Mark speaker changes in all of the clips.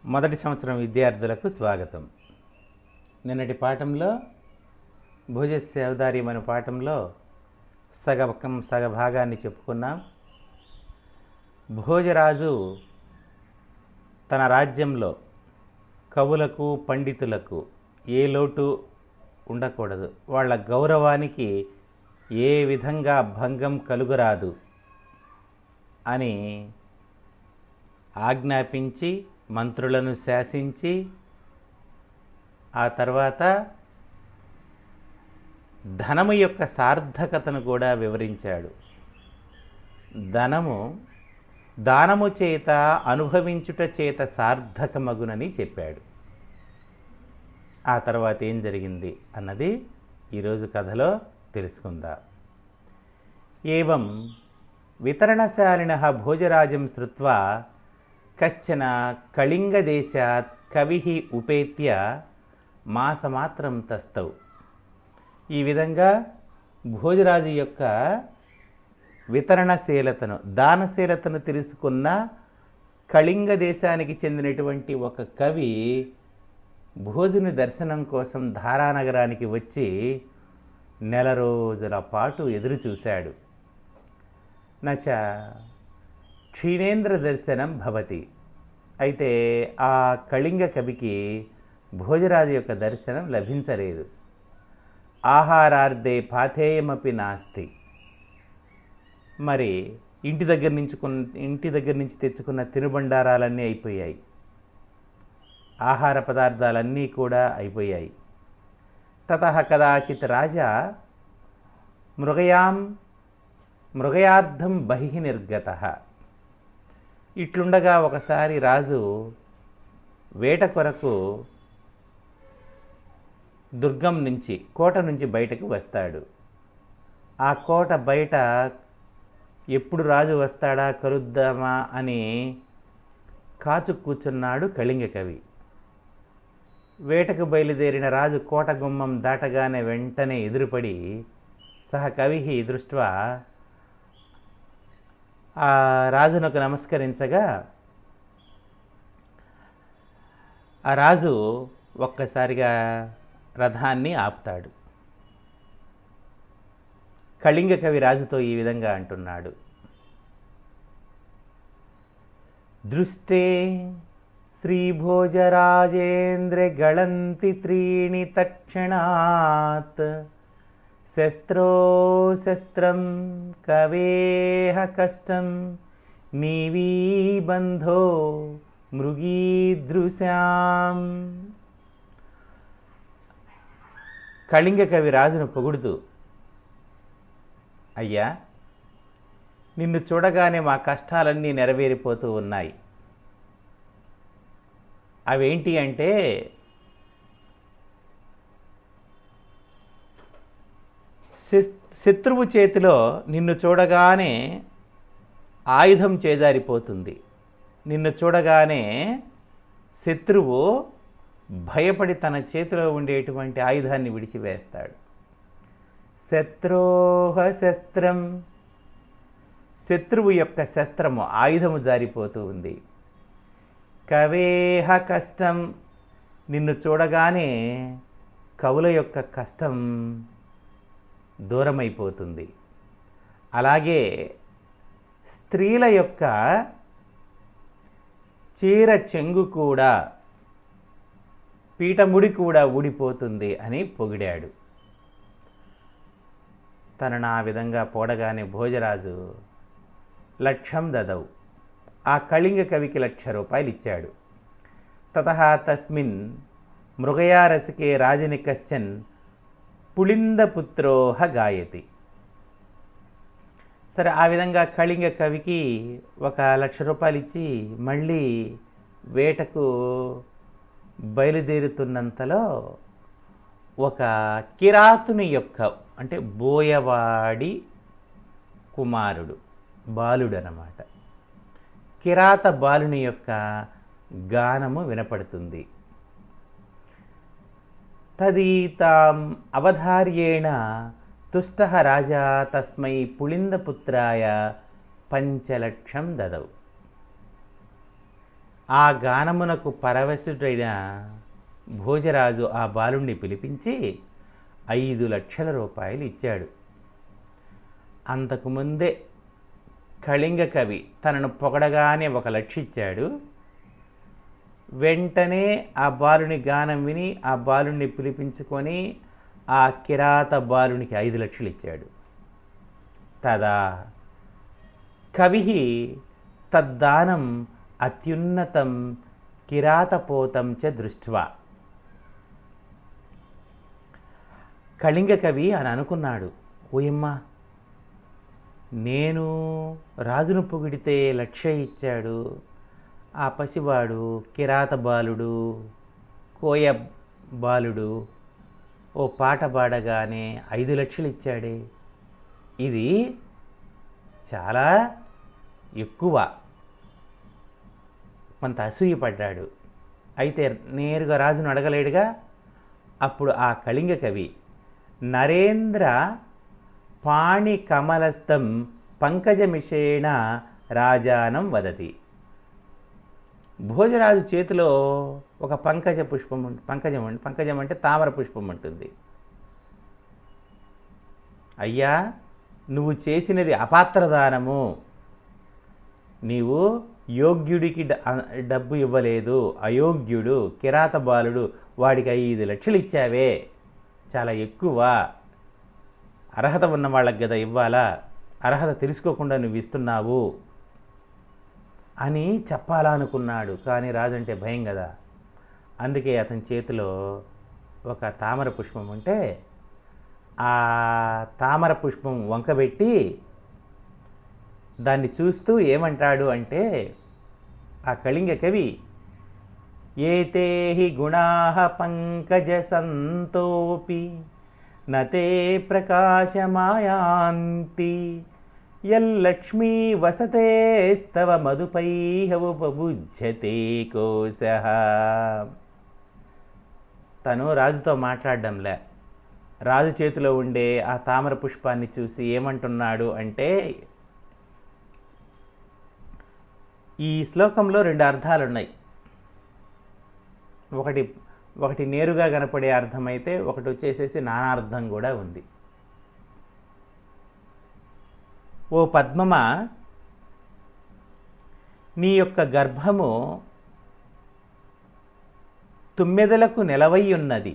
Speaker 1: మొదటి సంవత్సరం విద్యార్థులకు స్వాగతం. నిన్నటి పాఠంలో భోజస్య ఔదార్యం అనే పాఠంలో సగభాగాన్ని చెప్పుకున్నాం. భోజరాజు తన రాజ్యంలో కవులకు పండితులకు ఏ లోటు ఉండకూడదు, వాళ్ళ గౌరవానికి ఏ విధంగా భంగం కలుగురాదు అని ఆజ్ఞాపించి మంత్రులను శాసించి ఆ తర్వాత ధనము యొక్క సార్థకతను కూడా వివరించాడు. ధనము దానము చేత అనుభవించుట చేత సార్థకమగునని చెప్పాడు. ఆ తర్వాత ఏం జరిగింది అన్నది ఈరోజు కథలో తెలుసుకుందాం. ఏవం వితరణశాలినః భోజరాజం శ్రుత్వా కశ్చన కళింగదేశాత్ కవిః ఉపేత్య మాసమాత్రం తస్థౌ. ఈ విధంగా భోజరాజు యొక్క వితరణశీలతను దానశీలతను తెలుసుకున్న కళింగ దేశానికి చెందినటువంటి ఒక కవి భోజుని దర్శనం కోసం ధారానగరానికి వచ్చి నెల రోజుల పాటు ఎదురు చూశాడు. నచ క్షీణేంద్ర దర్శనం భవతి. అయితే ఆ కళింగ కవికి భోజరాజు యొక్క దర్శనం లభించలేదు. ఆహారార్థే పాథేయమపి నాస్తి. మరి ఇంటి దగ్గర నుంచి తెచ్చుకున్న తినుబండారాలన్నీ అయిపోయాయి, ఆహార పదార్థాలన్నీ కూడా అయిపోయాయి. తతః కదాచిత్ రాజా మృగయార్థం బహిః నిర్గతః. ఇట్లుండగా ఒకసారి రాజు వేట కొరకు దుర్గం నుంచి కోట నుంచి బయటకు వస్తాడు. ఆ కోట బయట ఎప్పుడు రాజు వస్తాడా కలుద్దామా అని కాచు కూర్చున్నాడు కళింగ కవి. వేటకు బయలుదేరిన రాజు కోట గుమ్మం దాటగానే వెంటనే ఎదురుపడి సహ కవి దృష్ట్వా ఆ రాజునకు నమస్కరించగా ఆ రాజు ఒక్కసారిగా రథాన్ని ఆపుతాడు. కళింగ కవి రాజుతో ఈ విధంగా అంటున్నాడు: దృష్టే శ్రీభోజరాజేంద్ర గళంతి త్రీణి తక్షణాత్ శస్త్రో శస్త్రం కవేహ కష్టం నీవీబంధో మృగీదృశాం. కళింగ కవి రాజును పొగుడుతూ, అయ్యా, నిన్ను చూడగానే మా కష్టాలన్నీ నెరవేరిపోతూ ఉన్నాయి. అవేంటి అంటే శత్రువు చేతిలో నిన్ను చూడగానే ఆయుధం చేజారిపోతుంది. నిన్ను చూడగానే శత్రువు భయపడి తన చేతిలో ఉండేటువంటి ఆయుధాన్ని విడిచివేస్తాడు. శత్రోహ శస్త్రం, శత్రువు యొక్క శస్త్రము ఆయుధము జారిపోతూ ఉంది. కవేహ కష్టం, నిన్ను చూడగానే కవుల యొక్క కష్టం దూరమైపోతుంది. అలాగే స్త్రీల యొక్క చీర చెంగు కూడా, పీఠముడి కూడా ఊడిపోతుంది అని పొగిడాడు. తనను ఆ విధంగా పోడగానే భోజరాజు లక్షం దదవు, ఆ కళింగ కవికి 1,00,000 రూపాయలు ఇచ్చాడు. తతః తస్మిన్ మృగయారసికే రాజని కశ్చన్ పుళిందపుత్రోహ గాయతి. సరే, ఆ విధంగా కళింగ కవికి 1,00,000 రూపాయలు ఇచ్చి మళ్ళీ వేటకు బయలుదేరుతున్నంతలో ఒక కిరాతుని యొక్క, అంటే బోయవాడి కుమారుడు, బాలుడు అన్నమాట, కిరాత బాలుని యొక్క గానము వినపడుతుంది. తదీతాం అవధార్యేణ తుష్టః రాజా తస్మై పుళిందపుత్రాయ 5,00,000 దదౌ. ఆ గానమునకు పరవశుడైన భోజరాజు ఆ బాలుణ్ణి పిలిపించి 5,00,000 రూపాయలు ఇచ్చాడు. అంతకుముందే కళింగ కవి తనను పొగడగానే 1,00,000 ఇచ్చాడు. వెంటనే ఆ బాలుని గానం విని ఆ బాలుని పిలిపించుకొని ఆ కిరాత బాలునికి 5,00,000 ఇచ్చాడు. తదా కవి తద్దానం అత్యున్నతం కిరాతపోతం చ దృష్ట్వా. కళింగ కవి అని అనుకున్నాడు, ఓయమ్మ, నేను రాజును పొగిడితే 1,00,000 ఇచ్చాడు, ఆ పసివాడు కిరాత బాలుడు, కోయ బాలుడు ఓ పాట పాడగానే 5,00,000 ఇచ్చాడే, ఇది చాలా ఎక్కువ. కొంత అసూయపడ్డాడు. అయితే నేరుగా రాజును అడగలేడుగా. అప్పుడు ఆ కళింగ కవి నరేంద్ర పాణి కమలస్థం పంకజమిషేణ రాజానం వదతి. భోజరాజు చేతిలో ఒక పంకజ పుష్పం, పంకజం అంటే తామర పుష్పం ఉంటుంది. అయ్యా, నువ్వు చేసినది అపాత్రదానము, నీవు యోగ్యుడికి డబ్బు ఇవ్వలేదు, అయోగ్యుడు కిరాత బాలుడు, వాడికి 5,00,000 ఇచ్చావే, చాలా ఎక్కువ. అర్హత ఉన్న వాళ్ళకి కదా ఇవ్వాలా, అర్హత తెలుసుకోకుండా నువ్వు ఇస్తున్నావు అని చెప్పాలనుకున్నాడు. కానీ రాజు అంటే భయం కదా. అందుకే అతని చేతిలో ఒక తామర పుష్పం ఉంటే ఆ తామర పుష్పం వంకబెట్టి దాన్ని చూస్తూ ఏమంటాడు అంటే ఆ కళింగ కవి, ఏతే హి గుణాః పంకజ సంతోపి నతే ప్రకాశమాయాంతి యల్లక్ష్మీ వసతేస్తవ మధుపైః ఉపభుజ్యతే కోశః. తను రాజుతో మాట్లాడడంలే, రాజు చేతిలో ఉండే ఆ తామర పుష్పాన్ని చూసి ఏమంటున్నాడు అంటే, ఈ శ్లోకంలో 2 అర్థాలు ఉన్నాయి. ఒకటి నేరుగా కనపడే అర్థమైతే ఒకటి వచ్చేసేసి నానార్థం కూడా ఉంది. ఓ పద్మమా, నీ యొక్క గర్భము తుమ్మెదలకు నెలవై ఉన్నది,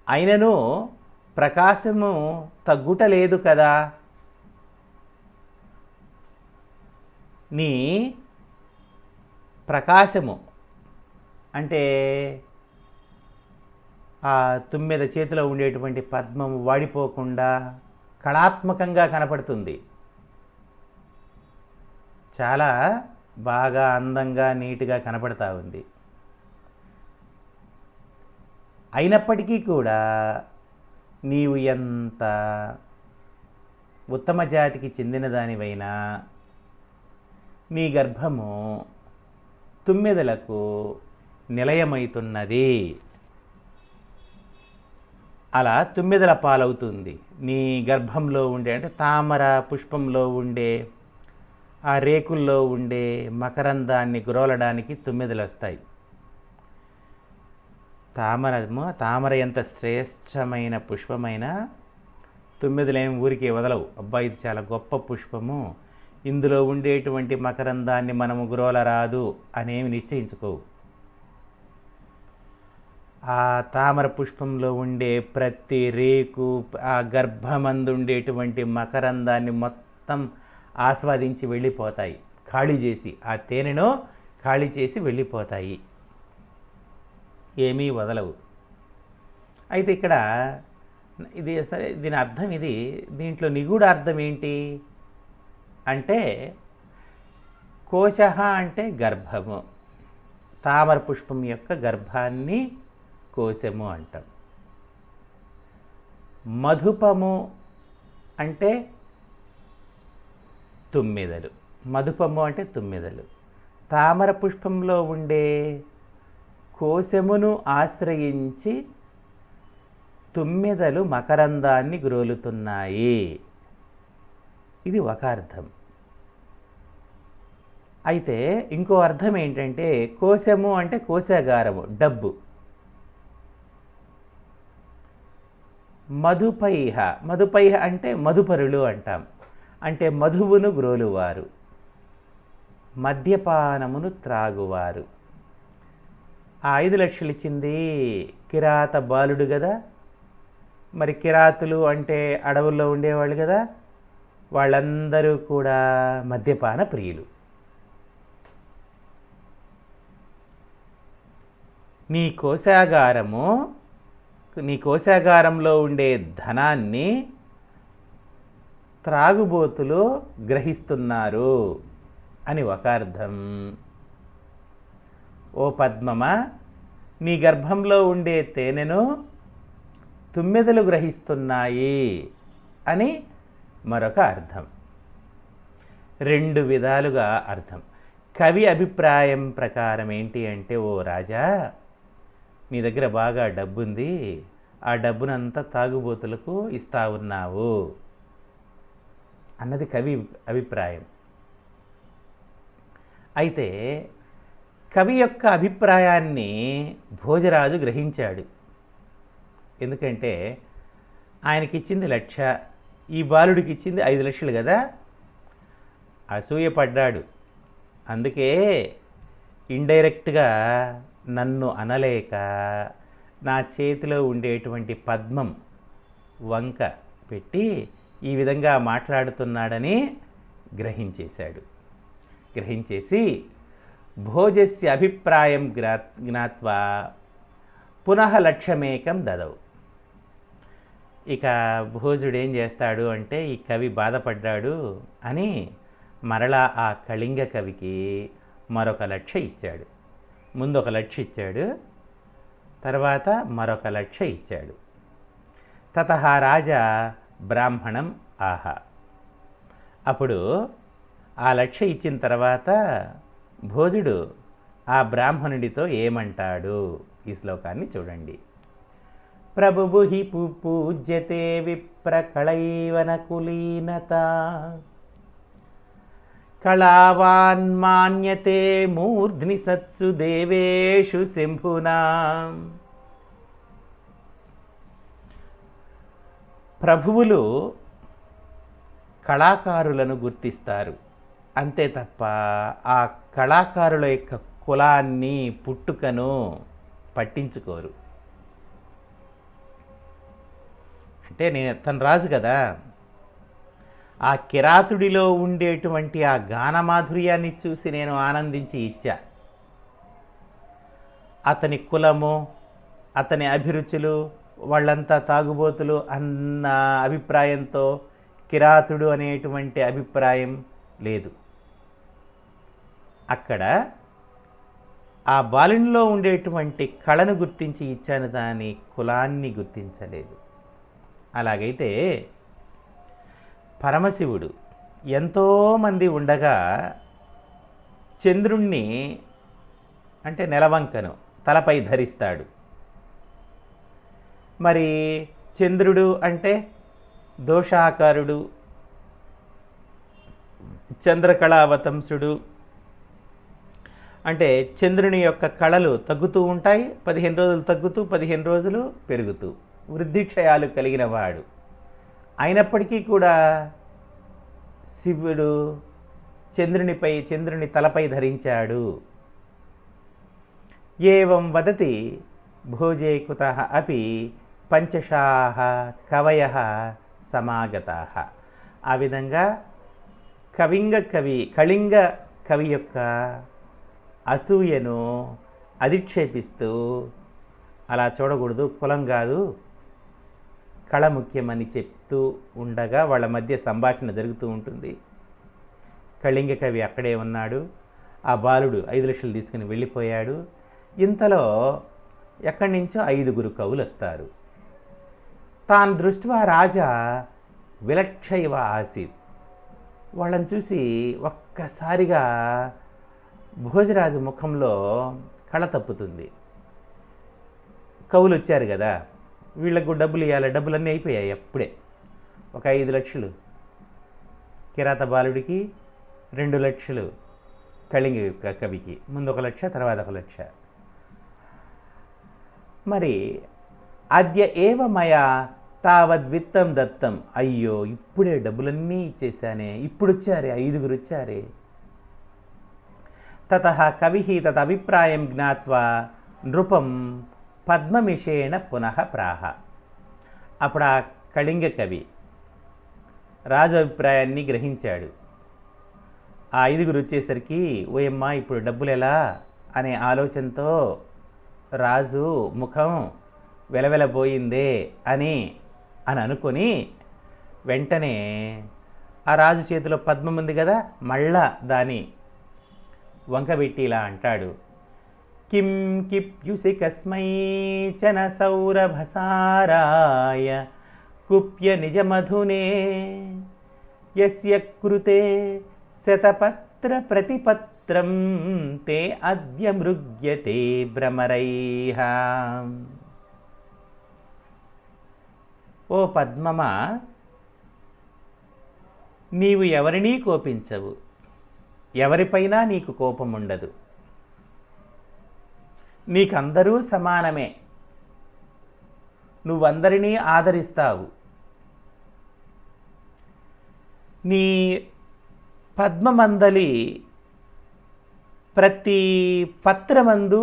Speaker 1: అయినను ప్రకాశము తగ్గుటలేదు కదా. నీ ప్రకాశము అంటే ఆ తుమ్మెద చేతిలో ఉండేటువంటి పద్మము వాడిపోకుండా కళాత్మకంగా కనపడుతుంది. చాలా బాగా అందంగా నీట్గా కనపడతా ఉంది. అయినప్పటికీ కూడా నీవు ఎంత ఉత్తమ జాతికి చెందిన దానివైనా నీ గర్భము తుమ్మెదలకు నిలయమైతున్నది. అలా తుమ్మెదల పాలవుతుంది. నీ గర్భంలో ఉండే అంటే తామర పుష్పంలో ఉండే ఆ రేకుల్లో ఉండే మకరందాన్ని గ్రోలడానికి తుమ్మెదలు వస్తాయి. తామర ఎంత శ్రేష్టమైన పుష్పమైన తుమ్మెదలేమి ఊరికే వదలవు. అబ్బా, ఇది చాలా గొప్ప పుష్పము, ఇందులో ఉండేటువంటి మకరందాన్ని మనము గ్రోలరాదు అనేవి నిశ్చయించుకోవు. ఆ తామర పుష్పంలో ఉండే ప్రతి రేకు, ఆ గర్భమందు ఉండేటువంటి మకరందాన్ని మొత్తం ఆస్వాదించి వెళ్ళిపోతాయి, ఖాళీ చేసి, ఆ తేనెను ఖాళీ చేసి వెళ్ళిపోతాయి, ఏమీ వదలవు. అయితే ఇక్కడ ఇది సరే, దీని అర్థం ఇది, దీంట్లో నిగూఢ అర్థం ఏంటి అంటే, కోశః అంటే గర్భము, తామర పుష్పం యొక్క గర్భాన్ని కోశము అంటాం. మధుపము అంటే తుమ్మెదలు, మధుపము అంటే తుమ్మెదలు. తామర పుష్పంలో ఉండే కోశమును ఆశ్రయించి తుమ్మెదలు మకరందాన్ని గ్రోలుతున్నాయి. ఇది ఒక అర్థం. అయితే ఇంకో అర్థం ఏంటంటే కోశము అంటే కోశాగారము, డబ్బు. మధుపైహ, మధుపైహ అంటే మధుపరులు అంటాం, అంటే మధువును గ్రోలువారు, మద్యపానమును త్రాగువారు. ఆ 5 లక్షలు ఇచ్చింది కిరాత బాలుడు కదా. మరి కిరాతులు అంటే అడవుల్లో ఉండేవాళ్ళు కదా, వాళ్ళందరూ కూడా మద్యపాన ప్రియులు. నీ కోశాగారంలో ఉండే ధనాన్ని త్రాగుబోతులు గ్రహిస్తున్నారు అని ఒక అర్థం. ఓ పద్మమా, నీ గర్భంలో ఉండే తేనెను తుమ్మెదలు గ్రహిస్తున్నాయి అని మరొక అర్థం. 2 విధాలుగా అర్థం. కవి అభిప్రాయం ప్రకారం ఏంటి అంటే, ఓ రాజా, నీ దగ్గర బాగా డబ్బుంది, ఆ డబ్బునంతా తాగుబోతులకు ఇస్తా ఉన్నావు అన్నది కవి అభిప్రాయం. అయితే కవి యొక్క అభిప్రాయాన్ని భోజరాజు గ్రహించాడు. ఎందుకంటే ఆయనకిచ్చింది 1,00,000, ఈ బాలుడికి ఇచ్చింది 5 లక్షలు కదా. అసూయపడ్డాడు. అందుకే ఇండైరెక్ట్గా నన్ను అనలేక నా చేతిలో ఉండేటువంటి పద్మం వంక పెట్టి ఈ విధంగా మాట్లాడుతున్నాడని గ్రహించేసి భోజస్య అభిప్రాయం జ్ఞాత్వా పునః లక్ష్యమేకం దదౌ. ఇక భోజుడు ఏం చేస్తాడు అంటే, ఈ కవి బాధపడ్డాడు అని మరలా ఆ కళింగ కవికి మరొక 1,00,000 ఇచ్చాడు. ముందు 1,00,000 ఇచ్చాడు, తర్వాత మరొక 1,00,000 ఇచ్చాడు. తతః రాజా బ్రాహ్మణం ఆహ. అప్పుడు ఆ 1,00,000 ఇచ్చిన తర్వాత భోజుడు ఆ బ్రాహ్మణుడితో ఏమంటాడు, ఈ శ్లోకాన్ని చూడండి. ప్రభువు హి పూజ్యతే విప్రకళైవన కులీనత, కళావాన్ మాన్యతే మూర్ధ్ని సత్సు దేవేషు శంభునా. ప్రభువులు కళాకారులను గుర్తిస్తారు, అంతే తప్ప ఆ కళాకారుల యొక్క కులాన్ని పుట్టుకను పట్టించుకోరు. అంటే తను రాజు కదా, ఆ కిరాతుడిలో ఉండేటువంటి ఆ గానమాధుర్యాన్ని చూసి నేను ఆనందించి ఇచ్చా. అతని కులము, అతని అభిరుచులు, వాళ్ళంతా తాగుబోతులు అన్న అభిప్రాయంతో కిరాతుడు అనేటువంటి అభిప్రాయం లేదు. అక్కడ ఆ బాలునిలో ఉండేటువంటి కళను గుర్తించి ఇచ్చాను, దాని కులాన్ని గుర్తించలేదు. అలాగైతే పరమశివుడు ఎంతోమంది ఉండగా చంద్రుణ్ణి అంటే నెలవంకను తలపై ధరిస్తాడు. మరి చంద్రుడు అంటే దోషాకారుడు, చంద్రకళావతంసుడు. అంటే చంద్రుని యొక్క కళలు తగ్గుతూ ఉంటాయి, 15 రోజులు తగ్గుతూ 15 రోజులు పెరుగుతూ వృద్ధిక్షయాలు కలిగిన వాడు. అయినప్పటికీ కూడా శివుడు చంద్రుని తలపై ధరించాడు. ఏవం వదతి భోజే కుతః అపి పంచశాః కవయః సమాగతాః. ఆ విధంగా కళింగ కవి యొక్క అసూయను అధిక్షేపిస్తూ, అలా చూడకూడదు, కులం కాదు కళ ముఖ్యమని చెప్తూ ఉండగా వాళ్ళ మధ్య సంభాషణ జరుగుతూ ఉంటుంది. కళింగ కవి అక్కడే ఉన్నాడు, ఆ బాలుడు 5 లక్షలు తీసుకుని వెళ్ళిపోయాడు. ఇంతలో ఎక్కడి నుంచో 5 కవులు వస్తారు. తాను దృష్ట్వా రాజా విలక్షైవ ఆసీత్. వాళ్ళని చూసి ఒక్కసారిగా భోజరాజు ముఖంలో కళ తప్పుతుంది. కవులు వచ్చారు కదా, వీళ్ళకు డబ్బులు ఇవ్వాలి, డబ్బులన్నీ అయిపోయాయి అప్పుడే. ఒక 5 లక్షలు కిరాత బాలుడికి, 2 లక్షలు కళింగ కవికి ముందు 1,00,000 తర్వాత 1,00,000. మరి అద్య ఏవ మయా తావద్విత్తం దత్తం, అయ్యో ఇప్పుడే డబ్బులన్నీ ఇచ్చేసానే, ఇప్పుడు వచ్చారే 5 వచ్చారే. తతః కవి తదభిప్రాయం జ్ఞాత్వా నృపం పద్మమిషేణ పునః ప్రాహ. అప్పుడు ఆ కళింగ కవి రాజు అభిప్రాయాన్ని గ్రహించాడు. ఆ 5 వచ్చేసరికి ఓయమ్మా ఇప్పుడు డబ్బులు ఎలా అనే ఆలోచనతో రాజు ముఖం వెలవెలబోయిందే అని అనుకొని వెంటనే ఆ రాజు చేతిలో పద్మం ఉంది కదా, మళ్ళా దాని వంకబెట్టి ఇలా అంటాడు, కిం కిప్యుసి కస్మై చన సౌరభసారాయ కుప్య నిజమధునే యస్య కృతే శతపత్ర ప్రతిపత్రం తే అద్య మృగ్యతే భ్రమరైః. ఓ పద్మమా, నీవు ఎవరినీ కోపించవు, ఎవరిపైనా నీకు కోపం ఉండదు, నీకందరూ సమానమే, నువ్వందరినీ ఆదరిస్తావు. నీ పద్మమందలి ప్రతి పత్రమందు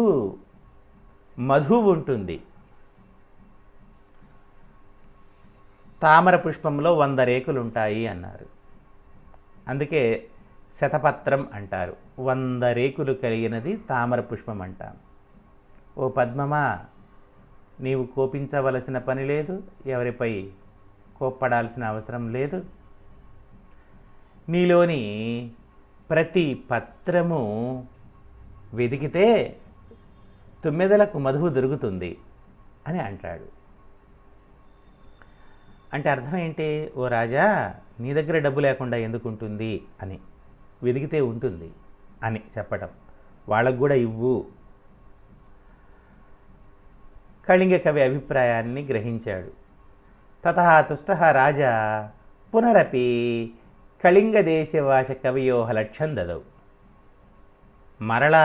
Speaker 1: మధువు ఉంటుంది. తామర పుష్పంలో 100 రేకులు ఉంటాయి అన్నారు. అందుకే శతపత్రం అంటారు. 100 రేకులు కలిగినది తామర పుష్పం అంటాం. ఓ పద్మమా, నీవు కోపించవలసిన పని లేదు, ఎవరిపై కోప్పడాల్సిన అవసరం లేదు. నీలోని ప్రతి పత్రము వెతికితే 9లకు మధువు దొరుకుతుంది అని అంటాడు. అంటే అర్థం ఏంటి? ఓ రాజా, నీ దగ్గర డబ్బు లేకుండా ఎందుకు ఉంటుంది అని, వెతికితే ఉంటుంది అని చెప్పటం. వాళ్ళకు కూడా ఇవ్వు. కళింగ కవి అభిప్రాయాన్ని గ్రహించాడు. తతః తుష్టః రాజా పునరపి కళింగదేశవాస కవియో 1,00,000 దదౌ. మరలా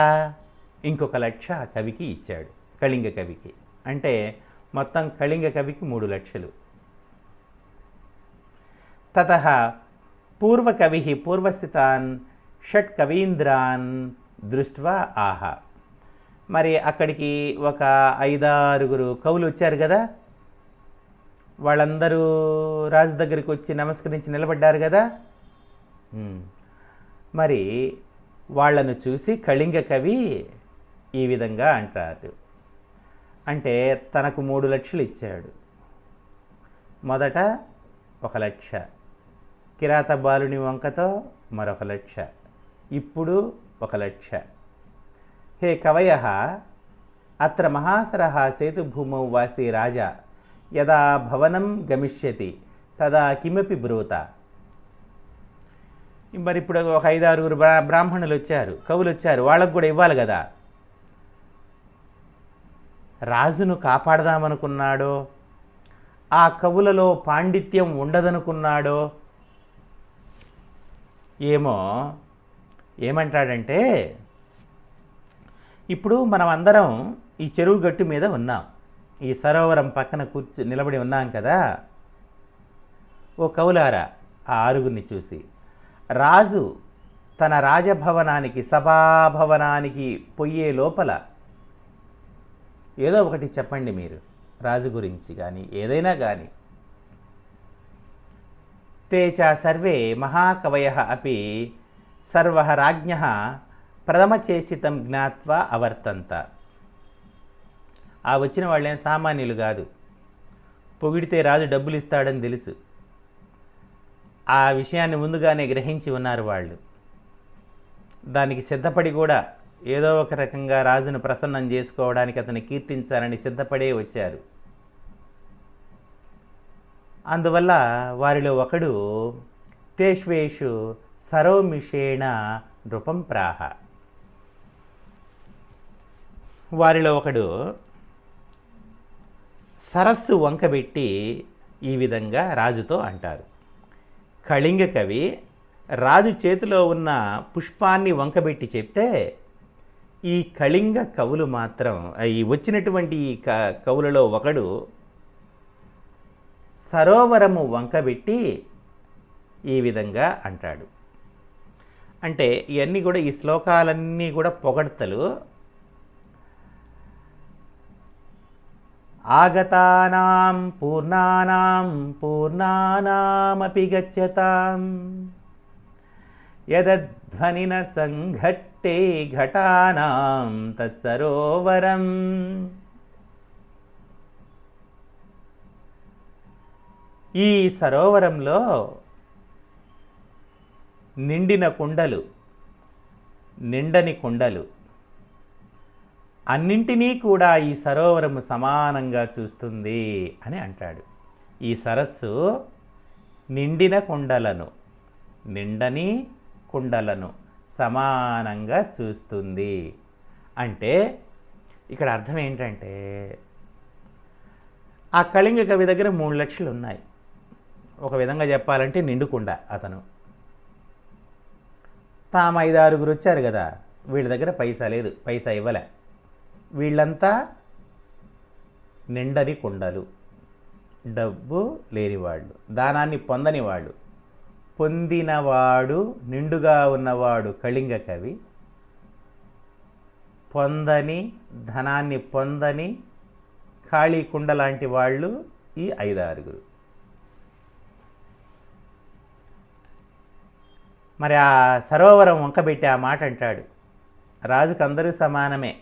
Speaker 1: ఇంకొక 1,00,000 కవికి ఇచ్చాడు, కళింగ కవికి. అంటే మొత్తం కళింగ కవికి 3,00,000. తతః పూర్వకవి పూర్వస్థితాన్ షట్ కవీంద్రాన్ దృష్ట్వా ఆహ. మరి అక్కడికి ఒక 5-6 కవులు వచ్చారు కదా, వాళ్ళందరూ రాజు దగ్గరికి వచ్చి నమస్కరించి నిలబడ్డారు కదా. మరి వాళ్లను చూసి కళింగ కవి ఈ విధంగా అంటారు. అంటే తనకు 3,00,000 ఇచ్చాడు. మొదట 1,00,000, కిరాత బాలుని వంకతో మరొక 1,00,000, ఇప్పుడు 1,00,000. హే కవయః, అత్ర మహాసరః సేతుభూమౌ వాసి రాజా యదా భవనం గమిష్యతి తదా కిమపి బ్రూత. మరి ఇప్పుడు ఒక 5-6 బ్రాహ్మణులు వచ్చారు, కవులు వచ్చారు, వాళ్ళకు కూడా ఇవ్వాలి కదా. రాజును కాపాడదామనుకున్నాడో, ఆ కవులలో పాండిత్యం ఉండదనుకున్నాడో ఏమో. ఏమంటాడంటే, ఇప్పుడు మనం అందరం ఈ చెరువు గట్టు మీద ఉన్నాం, ఈ సరోవరం పక్కన నిలబడి ఉన్నాం కదా. ఓ కవులారా, ఆ 6 చూసి రాజు తన రాజభవనానికి, సభాభవనానికి పోయే లోపల ఏదో ఒకటి చెప్పండి మీరు రాజు గురించి కానీ ఏదైనా కానీ. తే చ సర్వే మహాకవయః అపి సర్వః రాజ్ఞః ప్రథమచేష్టితం జ్ఞాత్వా అవర్తంత. ఆ వచ్చిన వాళ్ళేం సామాన్యులు కాదు, పొగిడితే రాజు డబ్బులు ఇస్తాడని తెలుసు. ఆ విషయాన్ని ముందుగానే గ్రహించి ఉన్నారు వాళ్ళు. దానికి సిద్ధపడి కూడా ఏదో ఒక రకంగా రాజును ప్రసన్నం చేసుకోవడానికి, అతన్ని కీర్తించాలని సిద్ధపడే వచ్చారు. అందువల్ల వారిలో ఒకడు తేష్వేషు సరోమిషేణ నృపం ప్రాహ. వారిలో ఒకడు సరస్సు వంకబెట్టి ఈ విధంగా రాజుతో అంటారు. కళింగ కవి రాజు చేతిలో ఉన్న పుష్పాన్ని వంకబెట్టి చెప్తే ఈ కళింగ కవులు మాత్రం ఈ వచ్చినటువంటి ఈ కవులలో ఒకడు సరోవరము వంకబెట్టి ఈ విధంగా అంటాడు. అంటే ఇవన్నీ కూడా ఈ శ్లోకాలన్నీ కూడా పొగడ్తలు. ఆగతానాం పూర్ణానాం పూర్ణానామపి గచ్చతాం యదధ్వనిన సంఘట్టే ఘటానాం తత్సరోవరం. ఈ సరోవరంలో నిండిన కుండలు, నిండని కుండలు అన్నింటినీ కూడా ఈ సరోవరము సమానంగా చూస్తుంది అని అంటాడు. ఈ సరస్సు నిండిన కుండలను, నిండని కుండలను సమానంగా చూస్తుంది. అంటే ఇక్కడ అర్థం ఏంటంటే ఆ కళింగ కవి దగ్గర 3 లక్షలు ఉన్నాయి. ఒక విధంగా చెప్పాలంటే నిండుకుండ అతను. తాము 5-6 వచ్చారు కదా, వీళ్ళ దగ్గర పైసా లేదు, పైసా ఇవ్వలే. వీళ్ళంతా నిండని కుండలు, డబ్బు లేనివాళ్ళు, దానాన్ని పొందని వాళ్ళు. పొందినవాడు, నిండుగా ఉన్నవాడు కళింగ కవి, పొందని, ధనాన్ని పొందని ఖాళీ కుండ లాంటి వాళ్ళు ఈ 5-6. మరి ఆ సరోవరం వంకబెట్టి ఆ మాట అంటాడు. రాజుకు అందరూ సమానమే.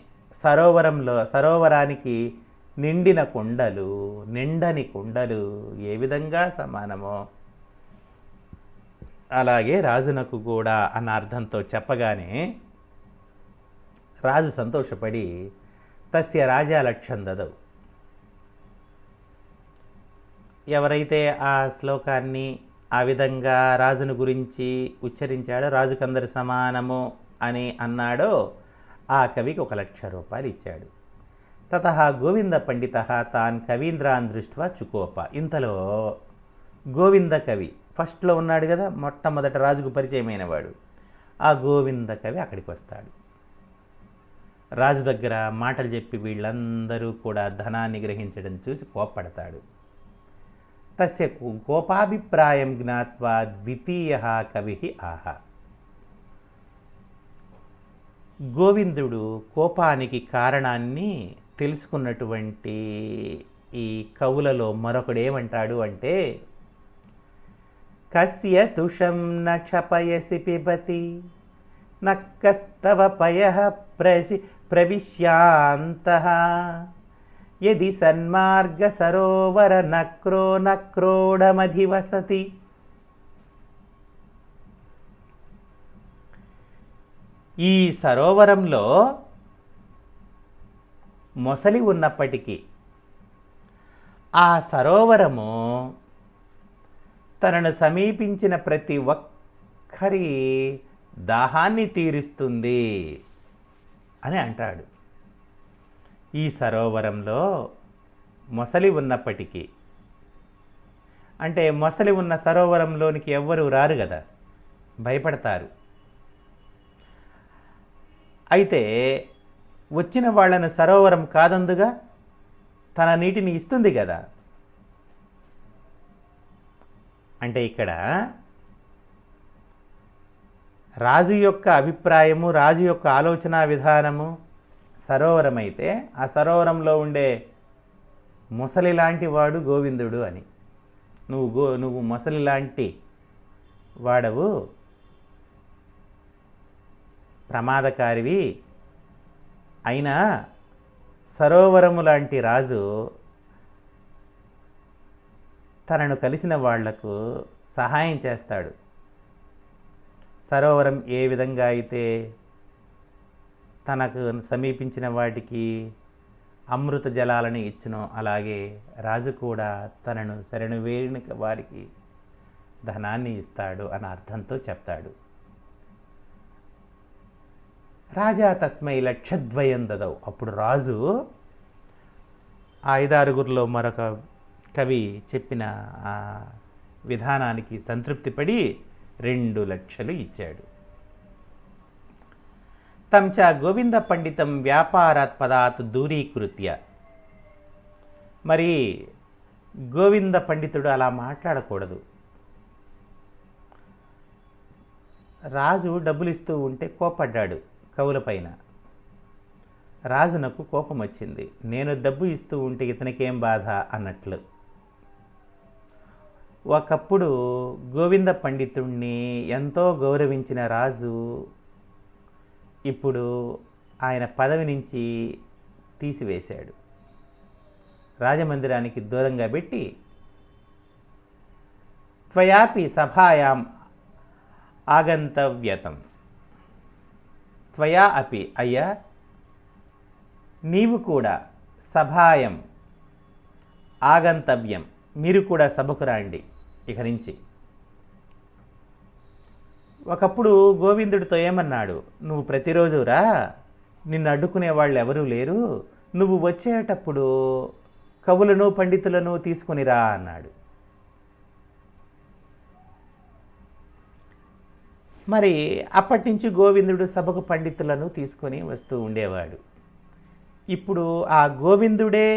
Speaker 1: సరోవరానికి నిండిన కుండలు, నిండని కుండలు ఏ విధంగా సమానమో అలాగే రాజునకు కూడా అన్న అర్థంతో చెప్పగానే రాజు సంతోషపడి తస్య రాజా లక్ష్యం దదవు. ఎవరైతే ఆ శ్లోకాన్ని ఆ విధంగా రాజును గురించి ఉచ్చరించాడో, రాజుకందరు సమానము అని అన్నాడో ఆ కవికి 1,00,000 రూపాయలు ఇచ్చాడు. తతః గోవింద పండిత తాన్ కవీంద్రాన్ దృష్ట్వా చుకోప. ఇంతలో గోవింద కవి ఫస్ట్లో ఉన్నాడు కదా, మొట్టమొదట రాజుకు పరిచయమైనవాడు, ఆ గోవింద కవి అక్కడికి వస్తాడు. రాజు దగ్గర మాటలు చెప్పి వీళ్ళందరూ కూడా ధనాన్ని గ్రహించడం చూసి కోప్పడతాడు. తస్య కోపాభిప్రాయం జ్ఞాత్వా ద్వితీయ కవి ఆహ. గోవిందుడు కోపానికి కారణాన్ని తెలుసుకున్నటువంటి ఈ కవులలో మరొకడు ఏమంటాడు అంటే, కస్య తుషం న క్షపయసి పిబతి నక్కస్తవ పయః ప్రవిశ్యాంతః యది సన్మార్గ సరోవర నక్రో నక్రోడమధివసతి. ఈ సరోవరంలో మొసలి ఉన్నప్పటికీ ఆ సరోవరము తనను సమీపించిన ప్రతి ఒక్కరి దాహాన్ని తీరుస్తుంది అని అంటాడు. ఈ సరోవరంలో మొసలి ఉన్నప్పటికీ, అంటే మొసలి ఉన్న సరోవరంలోనికి ఎవ్వరూ రారు కదా, భయపడతారు. అయితే వచ్చిన వాళ్ళను సరోవరం కాదందుగా తన నీటిని ఇస్తుంది కదా. అంటే ఇక్కడ రాజు యొక్క అభిప్రాయము, రాజు యొక్క ఆలోచన విధానము సరోవరం అయితే, ఆ సరోవరంలో ఉండే మొసలి లాంటి వాడు గోవిందుడు అని. నువ్వు మొసలి లాంటి వాడవు, ప్రమాదకారివి, అయినా సరోవరము లాంటి రాజు తనను కలిసిన వాళ్లకు సహాయం చేస్తాడు. సరోవరం ఏ విధంగా అయితే తనకు సమీపించిన వాటికి అమృత జలాలను ఇచ్చునో, అలాగే రాజు కూడా తనను శరణు వేరిన వారికి ధనాన్ని ఇస్తాడు అన్న అర్థంతో చెప్తాడు. రాజా తస్మై లక్షద్వయం దదౌ. అప్పుడు రాజు ఆ 5-6 మరొక కవి చెప్పిన ఆ విధానానికి సంతృప్తిపడి 2 లక్షలు ఇచ్చాడు. తం చ గోవింద పండితం వ్యాపారాత్ పదాత్ దూరీకృత్య. మరి గోవింద పండితుడు అలా మాట్లాడకూడదు. రాజు డబ్బులు ఇస్తూ ఉంటే కోపడ్డాడు కవుల పైన. రాజునకు కోపం వచ్చింది. నేను డబ్బు ఇస్తూ ఉంటే ఇతనికేం బాధ అన్నట్లు. ఒకప్పుడు గోవింద పండితుణ్ణి ఎంతో గౌరవించిన రాజు ఇప్పుడు ఆయన పదవి నుంచి తీసివేశాడు. రాజమందిరానికి దూరంగా పెట్టి త్వయాపి సభాయాం ఆగంతవ్యతం. త్వయా అపి, అయ్యా నీవు కూడా, సభాయం ఆగంతవ్యం, మీరు కూడా సభకు రండి ఇక నుంచి. ఒకప్పుడు గోవిందుడితో ఏమన్నాడు, నువ్వు ప్రతిరోజు రా, నిన్ను అడ్డుకునే వాళ్ళు ఎవరూ లేరు, నువ్వు వచ్చేటప్పుడు కవులను పండితులను తీసుకుని రా అన్నాడు. మరి అప్పటి నుంచి గోవిందుడు సభకు పండితులను తీసుకొని వస్తూ ఉండేవాడు. ఇప్పుడు ఆ గోవిందుడే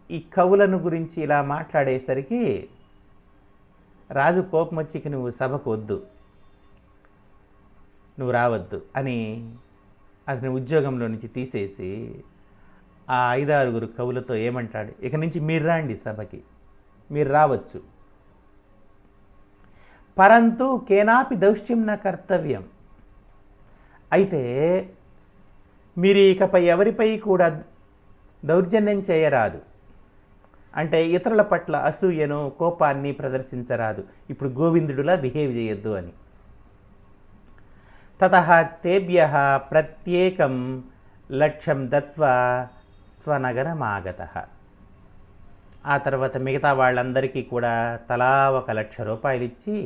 Speaker 1: ఈ కవులను గురించి ఇలా మాట్లాడేసరికి రాజు కోపం వచ్చి నువ్వు సభకు వద్దు, నువ్వు రావద్దు అని అతని ఉద్యోగంలో నుంచి తీసేసి ఆ 5-6 కవులతో ఏమంటాడు, ఇక నుంచి మీరు రాండి సభకి, మీరు రావచ్చు. పరంతు కేనాపి దౌష్ట్యం నా కర్తవ్యం. అయితే మీరు ఇకపై ఎవరిపై కూడా దౌర్జన్యం చేయరాదు, అంటే ఇతరుల పట్ల అసూయను కోపాన్ని ప్రదర్శించరాదు, ఇప్పుడు గోవిందుడులా బిహేవ్ చేయొద్దు అని. తతః తేభ్యః ప్రత్యేకం లక్ష్యం దత్వా స్వనగరమాగతః. ఆ తర్వాత మిగతా వాళ్ళందరికీ కూడా తలా 1,00,000 రూపాయలు ఇచ్చి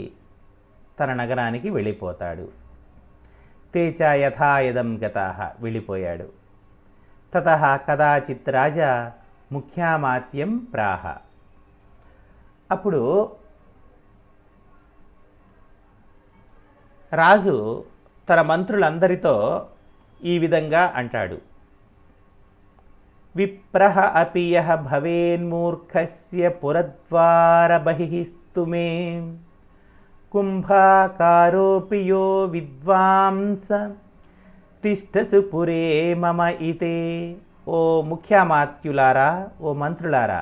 Speaker 1: తన నగరానికి వెళ్ళిపోతాడు. తేచ యథాయథం గతాః, వెళ్ళిపోయాడు. తతః కదాచిత్ రాజా ముఖ్యామాత్యం ప్రాహ. అప్పుడు రాజు తన మంత్రులందరితో ఈ విధంగా అంటాడు, విప్రః అపి యః భవేన్మూర్ఖస్య పురద్వార బహిఃస్తు మే కుంభాకారోపి యో విద్వాంస తిష్టసు పురే మమ ఇతే. ఓ ముఖ్యామాత్యులారా, ఓ మంత్రులారా,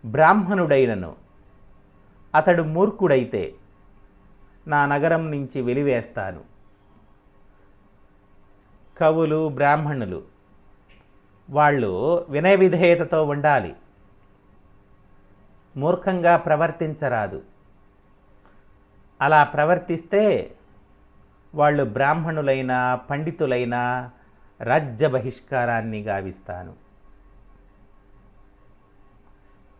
Speaker 1: బ్రాహ్మణుడైనను అతడు మూర్ఖుడైతే నా నగరం నుంచి వెలివేస్తాను. కవులు బ్రాహ్మణులు వాళ్ళు వినయ విధేయతతో ఉండాలి, మూర్ఖంగా ప్రవర్తించరాదు. అలా ప్రవర్తిస్తే వాళ్ళు బ్రాహ్మణులైన పండితులైన రాజ్య బహిష్కారాన్ని గావిస్తాను.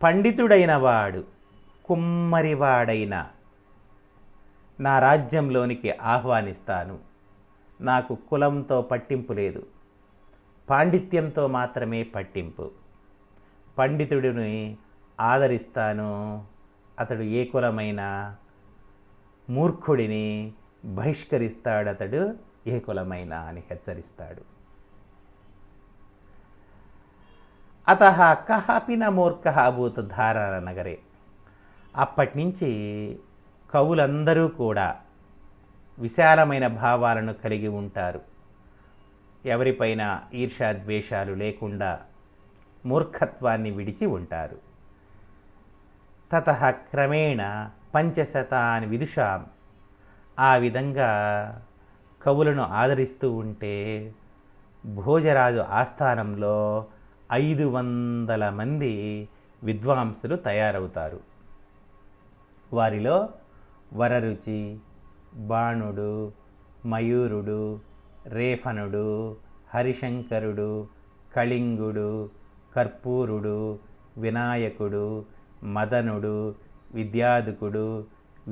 Speaker 1: పండితుడైన వాడు కుమ్మరివాడైన నా రాజ్యంలోనికి ఆహ్వానిస్తాను. నాకు కులంతో పట్టింపు లేదు, పాండిత్యంతో మాత్రమే పట్టింపు. పండితుడిని ఆదరిస్తాను, అతడు ఏ కులమైనా. మూర్ఖుడిని బహిష్కరిస్తాడు, అతడు ఏ కులమైనా అని హెచ్చరిస్తాడు. అతః కః అపి న మూర్ఖః అభూత్ ధారణ నగరే. అప్పటి నుంచి కవులందరూ కూడా విశాలమైన భావాలను కలిగి ఉంటారు. ఎవరిపైన ఈర్ష్యాద్వేషాలు లేకుండా మూర్ఖత్వాన్ని విడిచి ఉంటారు. తతః క్రమేణ 500 విదుషాం. ఆ విధంగా కవులను ఆదరిస్తూ ఉంటే భోజరాజు ఆస్థానంలో 500 మంది విద్వాంసులు తయారవుతారు. వారిలో వరరుచి, బాణుడు, మయూరుడు, రేఫనుడు, హరిశంకరుడు, కళింగుడు, కర్పూరుడు, వినాయకుడు, మదనుడు, విద్యాధుకుడు,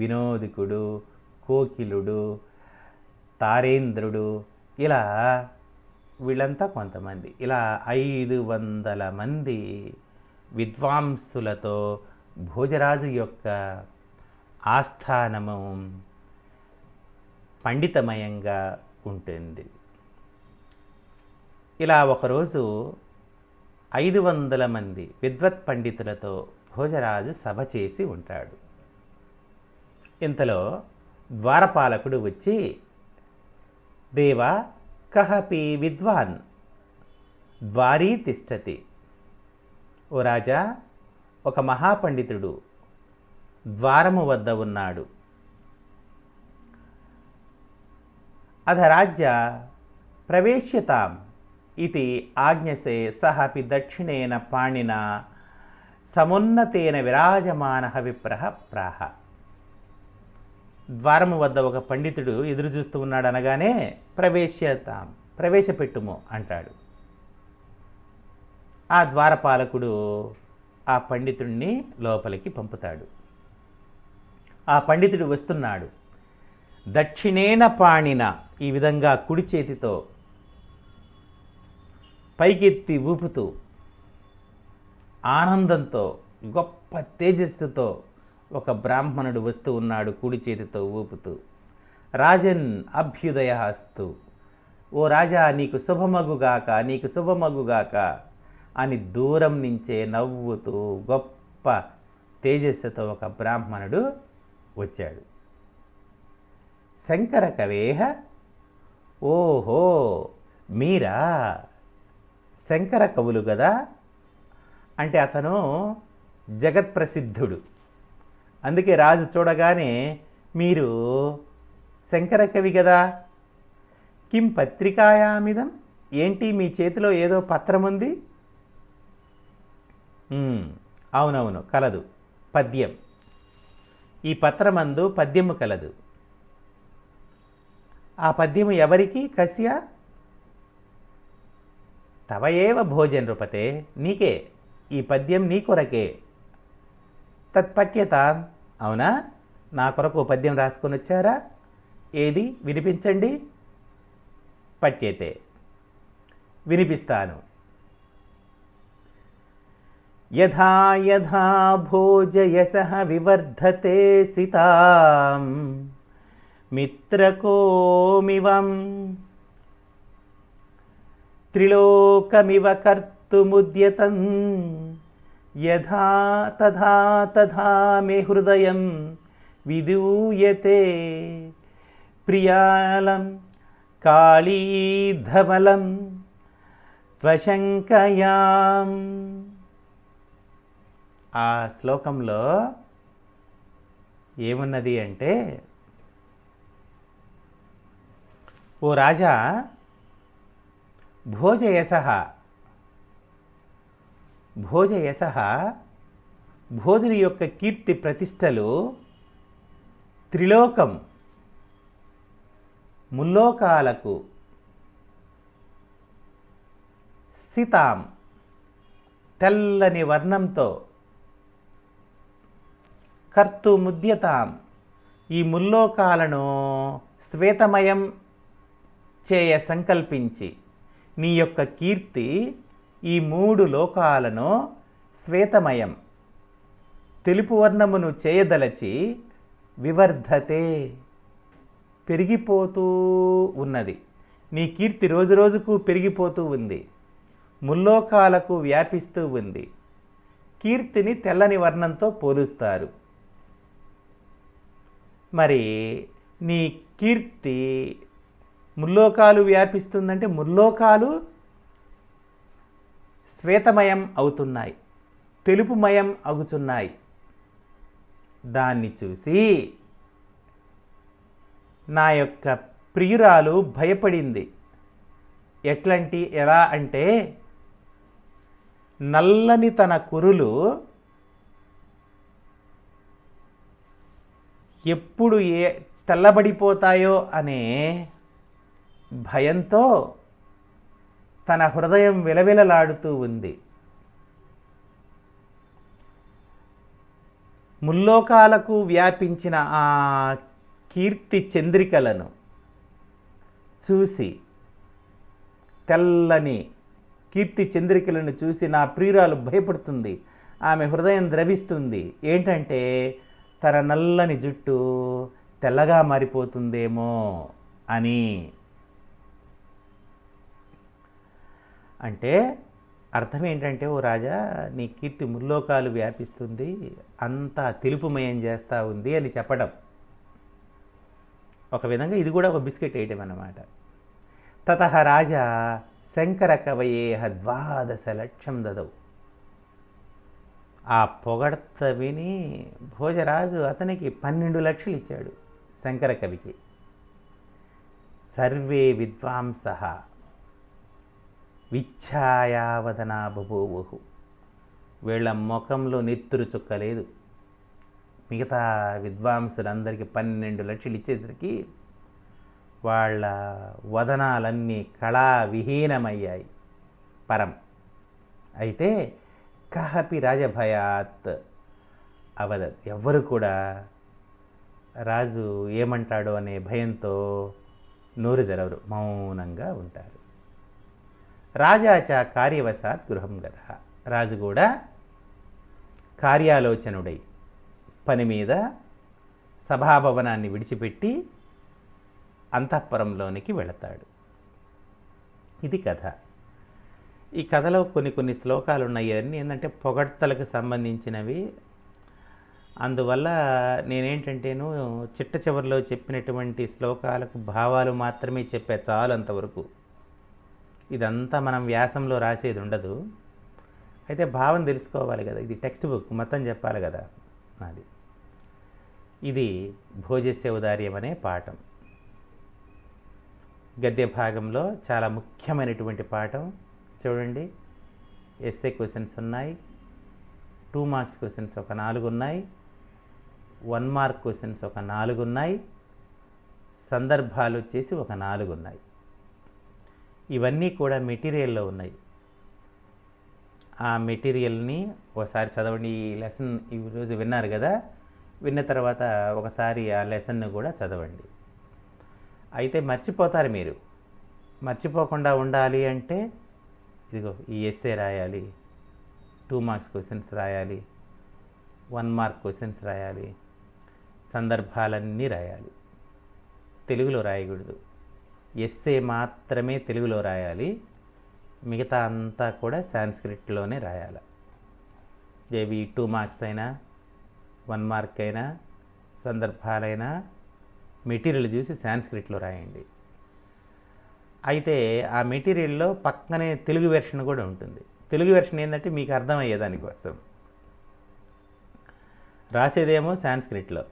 Speaker 1: వినోదికుడు, కోకిలుడు, తారేంద్రుడు, ఇలా వీళ్ళంతా కొంతమంది, ఇలా 500 మంది విద్వాంసులతో భోజరాజు యొక్క ఆస్థానము పండితమయంగా ఉంటుంది. ఇలా ఒకరోజు 500 మంది విద్వత్ పండితులతో భోజరాజు సభ చేసి ఉంటాడు. ఇంతలో ద్వారపాలకుడు వచ్చి, దేవా కహపి విద్వాన్ ద్వారీ తిష్టతి. ఓ రాజా, ఒక మహాపండితుడు ద్వారము వద్ద ఉన్నాడు. అధరాజ్య ప్రవేశ్యతాం ఇది ఆజ్ఞసే సహపి దక్షిణేన పాణిన సమున్నతేన విరాజమానః విప్రః ప్రాహ. ద్వారము వద్ద ఒక పండితుడు ఎదురు చూస్తూ ఉన్నాడు అనగానే ప్రవేశ్యతాం, ప్రవేశపెట్టుము అంటాడు. ఆ ద్వారపాలకుడు ఆ పండితుడిని లోపలికి పంపుతాడు. ఆ పండితుడు వస్తున్నాడు. దక్షిణేన పాణిన, ఈ విధంగా కుడి చేతితో పైకెత్తి ఊపుతూ ఆనందంతో గొప్ప తేజస్సుతో ఒక బ్రాహ్మణుడు వస్తూ ఉన్నాడు, కుడి చేతితో ఊపుతూ. రాజన్ అభ్యుదయస్తు, ఓ రాజా నీకు శుభమగుగాక, నీకు శుభమగుగాక అని దూరం నుంచే నవ్వుతూ గొప్ప తేజస్సుతో ఒక బ్రాహ్మణుడు వచ్చాడు. శంకర కవేహ, ఓహో మీరా శంకర కవులు కదా అంటే అతను జగత్ప్రసిద్ధుడు. అందుకే రాజు చూడగానే మీరు శంకర కవి కదా, కిం పత్రికాయామిదం, ఏంటి మీ చేతిలో ఏదో పత్రం ఉంది? అవునవును కలదు, పద్యం. ఈ పత్రమందు పద్యము కలదు. ఆ పద్యము ఎవరికి? కస్య తవ ఏవ భోజన నృపతే, నీకే, ఈ పద్యం నీ కొరకే. తత్పఠ్యత, అవునా, నా కొరకు పద్యం రాసుకొని వచ్చారా? ఏది వినిపించండి. పఠ్యతే, వినిపిస్తాను. యథా యథా భోజయసః వివర్ధతే సితాం మిత్రకోమివం త్రిలోకమివ కర్తుముద్యతం యథా తథా తథా మే హృదయం విదూయతే ప్రియాలం కాళీధవలం త్వశంకయాం. ఆ శ్లోకంలో ఏమున్నది అంటే, ఓ రాజా, భోజయసః, భోజయసః భోజుని యొక్క కీర్తి ప్రతిష్టలు త్రిలోకం, ముల్లోకాలకు, సితాం తెల్లని వర్ణంతో, కర్తుముద్యతాం ఈ ముల్లోకాలను శ్వేతమయం చేయ సంకల్పించి, నీ యొక్క కీర్తి ఈ 3 లోకాలను శ్వేతమయం తెలుపు వర్ణమును చేయదలచి వివర్ధతే పెరిగిపోతూ ఉన్నది. నీ కీర్తి రోజురోజుకు పెరిగిపోతూ ఉంది, ముల్లోకాలకు వ్యాపిస్తూ ఉంది. కీర్తిని తెల్లని వర్ణంతో పోలుస్తారు. మరి నీ కీర్తి ముల్లోకాలు వ్యాపిస్తుందంటే ముల్లోకాలు శ్వేతమయం అవుతున్నాయి, తెలుపుమయం అవుతున్నాయి. దాన్ని చూసి నా యొక్క ప్రియురాలు భయపడింది. ఎలా అంటే, నల్లని తన కురులు ఎప్పుడు తెల్లబడిపోతాయో అనే భయంతో తన హృదయం విలవిలలాడుతూ ఉంది. ముల్లోకాలకు వ్యాపించిన ఆ కీర్తి చంద్రికలను చూసి, తెల్లని కీర్తి చంద్రికలను చూసి నా ప్రియురాలు భయపడుతుంది. ఆమె హృదయం ద్రవిస్తుంది. ఏంటంటే, తన నల్లని జుట్టు తెల్లగా మారిపోతుందేమో అని. అంటే అర్థం ఏంటంటే, ఓ రాజా, నీ కీర్తి ముల్లోకాలు వ్యాపిస్తుంది, అంతా తెలుపుమయం చేస్తూ ఉంది అని చెప్పడం. ఒక విధంగా ఇది కూడా ఒక బిస్కెట్ వేయటం అన్నమాట. తతః రాజా శంకర కవయేహ 12 లక్షం దదౌ. ఆ పొగడ్త విని భోజరాజు అతనికి 12 లక్షలు ఇచ్చాడు శంకర కవికి. సర్వే విద్వాంసః విచ్ఛాయావదనా బభూవుః. వీళ్ళ ముఖంలో నెత్తురు చుక్కలేదు. మిగతా విద్వాంసులందరికీ 12 లక్షలు ఇచ్చేసరికి వాళ్ళ వదనాలన్నీ కళావిహీనమయ్యాయి. పరం. అయితే కహపి రాజభయాత్ అవదత్. ఎవ్వరు కూడా రాజు ఏమంటాడో అనే భయంతో నోరు తెరవరు, మౌనంగా ఉంటారు. రాజాచ కార్యవశాత్ గృహం గతః. రాజు కూడా కార్యాలోచనుడై పని మీద సభాభవనాన్ని విడిచిపెట్టి అంతఃపురంలోనికి వెళతాడు. ఇది కథ. ఈ కథలో కొన్ని శ్లోకాలు ఉన్నాయి. అన్నీ ఏంటంటే పొగడ్తలకు సంబంధించినవి. అందువల్ల నేనేంటంటేను చిట్ట చివరిలో చెప్పినటువంటి శ్లోకాలకు భావాలు మాత్రమే చెప్పా, చాలు అంతవరకు. ఇదంతా మనం వ్యాసంలో రాసేది ఉండదు. అయితే భావం తెలుసుకోవాలి కదా, ఇది టెక్స్ట్ బుక్, మొత్తం చెప్పాలి కదా. అది ఇది భోజస్య ఔదార్యం అనే పాఠం. గద్య భాగంలో చాలా ముఖ్యమైనటువంటి పాఠం. చూడండి, ఎస్ఏ క్వశ్చన్స్ ఉన్నాయి, 2 మార్క్స్ క్వశ్చన్స్ ఒక 4 ఉన్నాయి, 1 మార్క్ క్వశ్చన్స్ ఒక 4 ఉన్నాయి, సందర్భాలు వచ్చేసి ఒక 4 ఉన్నాయి. ఇవన్నీ కూడా మెటీరియల్లో ఉన్నాయి. ఆ మెటీరియల్ని ఒకసారి చదవండి. ఈ లెసన్ ఈరోజు విన్నారు కదా, విన్న తర్వాత ఒకసారి ఆ లెసన్ను కూడా చదవండి. అయితే మర్చిపోతారు మీరు. మర్చిపోకుండా ఉండాలి అంటే ఇదిగో ఈ ఎస్సే రాయాలి, 2 మార్క్స్ క్వశ్చన్స్ రాయాలి, 1 మార్క్ క్వశ్చన్స్ రాయాలి, సందర్భాలన్నీ రాయాలి. తెలుగులో రాయకూడదు. ఎస్సే మాత్రమే తెలుగులో రాయాలి, మిగతా అంతా కూడా సాంస్క్రిట్లోనే రాయాలి. ఏవి 2 మార్క్స్ అయినా 1 మార్క్ అయినా సందర్భాలైనా మెటీరియల్ చూసి సాంస్క్రిట్లో రాయండి. అయితే ఆ మెటీరియల్లో పక్కనే తెలుగు వెర్షన్ కూడా ఉంటుంది. తెలుగు వెర్షన్ ఏంటంటే మీకు అర్థమయ్యే దానికోసం. రాసేదేమో సాంస్క్రిట్లో,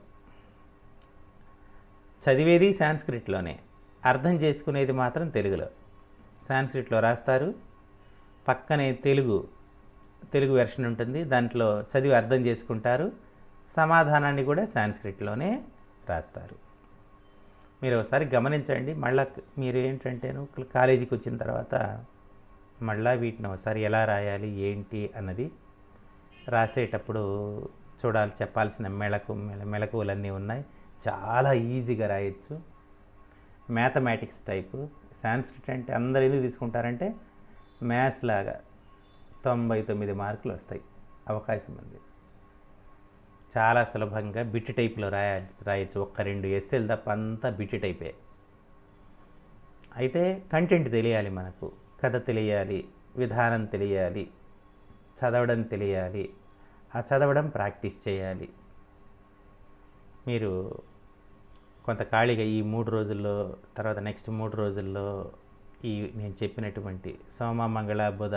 Speaker 1: చదివేది సాంస్క్రిట్లోనే, అర్థం చేసుకునేది మాత్రం తెలుగులో. సాంస్క్రిట్లో రాస్తారు, పక్కనే తెలుగు వెర్షన్ ఉంటుంది, దాంట్లో చదివి అర్థం చేసుకుంటారు, సమాధానాన్ని కూడా సాంస్క్రిట్లోనే రాస్తారు. మీరు ఒకసారి గమనించండి. మళ్ళీ మీరు ఏంటంటేను కాలేజీకి వచ్చిన తర్వాత మళ్ళీ వీటిని ఒకసారి ఎలా రాయాలి ఏంటి అన్నది రాసేటప్పుడు చూడాలి. చెప్పాల్సిన మెళకువలన్నీ ఉన్నాయి. చాలా ఈజీగా రాయొచ్చు. Mathematics type. సాంస్క్రిట్ అంటే అందరు ఎందుకు తీసుకుంటారంటే మ్యాథ్స్ లాగా 99 మార్కులు వస్తాయి అవకాశం ఉంది. చాలా సులభంగా బిట్ టైప్లో రాయొచ్చు. 1-2 ఎస్సేలు తప్ప అంతా బిట్ టైపే. అయితే కంటెంట్ తెలియాలి, మనకు కథ తెలియాలి, విధానం తెలియాలి, చదవడం తెలియాలి. ఆ చదవడం ప్రాక్టీస్ చేయాలి. మీరు కొంత ఖాళీగా ఈ 3 రోజుల్లో, తర్వాత నెక్స్ట్ 3 రోజుల్లో ఈ నేను చెప్పినటువంటి సోమ మంగళ బుధ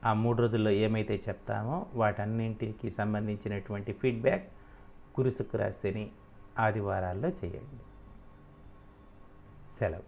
Speaker 1: ఆ 3 రోజుల్లో ఏమైతే చెప్తామో వాటన్నింటికి సంబంధించినటువంటి ఫీడ్బ్యాక్ గురు శుక్ర శని ఆదివారాల్లో చేయండి. సెలవు.